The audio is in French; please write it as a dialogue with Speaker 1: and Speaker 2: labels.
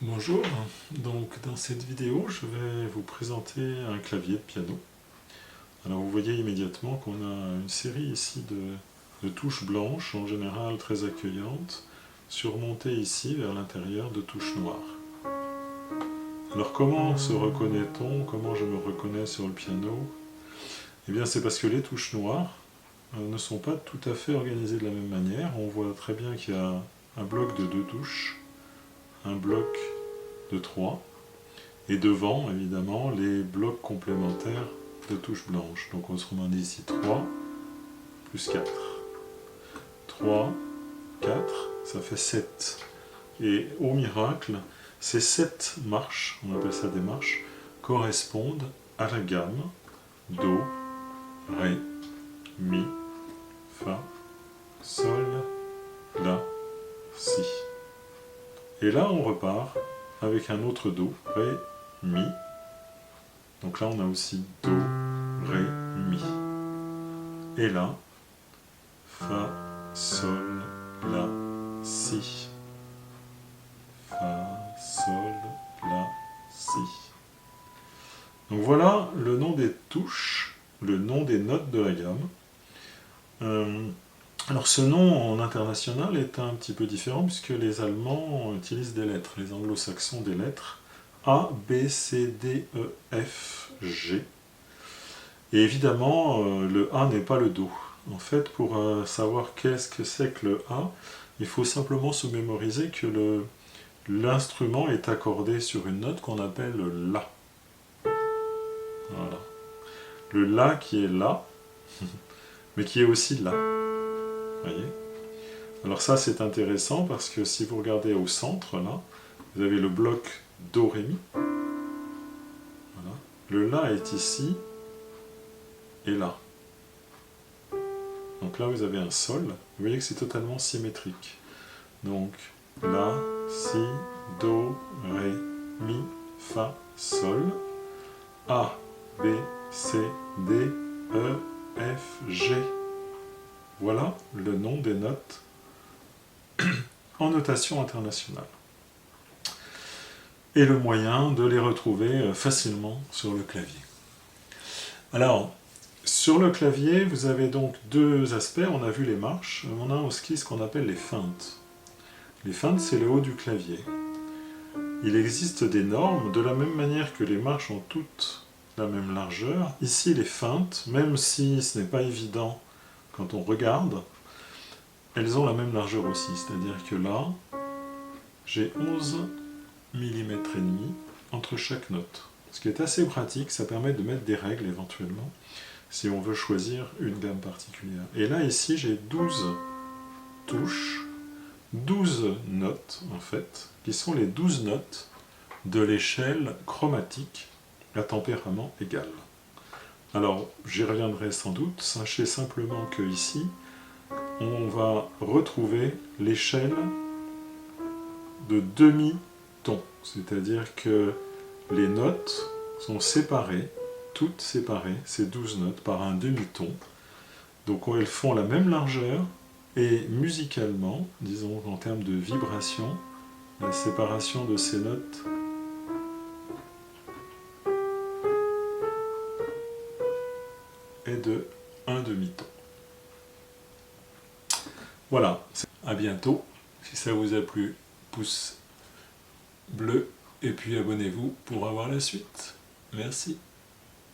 Speaker 1: Bonjour, donc dans cette vidéo je vais vous présenter un clavier de piano. Alors vous voyez immédiatement qu'on a une série ici de touches blanches, en général très accueillantes, surmontées ici vers l'intérieur de touches noires. Alors comment se reconnaît-on, comment je me reconnais sur le piano? Eh bien c'est parce que les touches noires ne sont pas tout à fait organisées de la même manière. On voit très bien qu'il y a un bloc de 2 touches, un bloc de 3, et devant, évidemment, les blocs complémentaires de touches blanches. Donc autrement dit ici 3 plus 4. 3, 4, ça fait 7. Et au miracle, ces 7 marches, on appelle ça des marches, correspondent à la gamme Do, Ré, Mi, Fa, Sol, La, Si. Et là, on repart avec un autre Do, Ré, Mi. Donc là, on a aussi Do, Ré, Mi. Et là, Fa, Sol, La, Si. Fa, Sol, La, Si. Donc voilà le nom des touches, le nom des notes de la gamme. Alors ce nom en international est un petit peu différent puisque les Allemands utilisent des lettres, les anglo-saxons des lettres A, B, C, D, E, F, G. Et évidemment, le A n'est pas le Do. En fait, pour savoir qu'est-ce que c'est que le A, il faut simplement se mémoriser que l'instrument est accordé sur une note qu'on appelle le La. Voilà. Le La qui est là, mais qui est aussi là. Voyez ? Alors ça c'est intéressant parce que si vous regardez au centre, là, vous avez le bloc Do, Ré, Mi. Voilà. Le La est ici et là. Donc là vous avez un Sol. Vous voyez que c'est totalement symétrique. Donc La, Si, Do, Ré, Mi, Fa, Sol. A, B, C, D, E, F, G. Voilà le nom des notes en notation internationale. Et le moyen de les retrouver facilement sur le clavier. Alors, sur le clavier, vous avez donc deux aspects. On a vu les marches. On a aussi ce qu'on appelle les feintes. Les feintes, c'est le haut du clavier. Il existe des normes, de la même manière que les marches ont toutes la même largeur. Ici, les feintes, même si ce n'est pas évident quand on regarde, elles ont la même largeur aussi. C'est-à-dire que là, j'ai 11 mm et demi entre chaque note. Ce qui est assez pratique, ça permet de mettre des règles éventuellement, si on veut choisir une gamme particulière. Et là, ici, j'ai 12 touches, 12 notes, en fait, qui sont les 12 notes de l'échelle chromatique à tempérament égal. Alors, j'y reviendrai sans doute, sachez simplement que ici, on va retrouver l'échelle de demi-ton, c'est-à-dire que les notes sont séparées, toutes séparées, ces 12 notes, par un demi-ton. Donc elles font la même largeur, et musicalement, disons en termes de vibration, la séparation de ces notes est de un demi-ton. Voilà, à bientôt. Si ça vous a plu, pouce bleu, et puis abonnez-vous pour avoir la suite. Merci.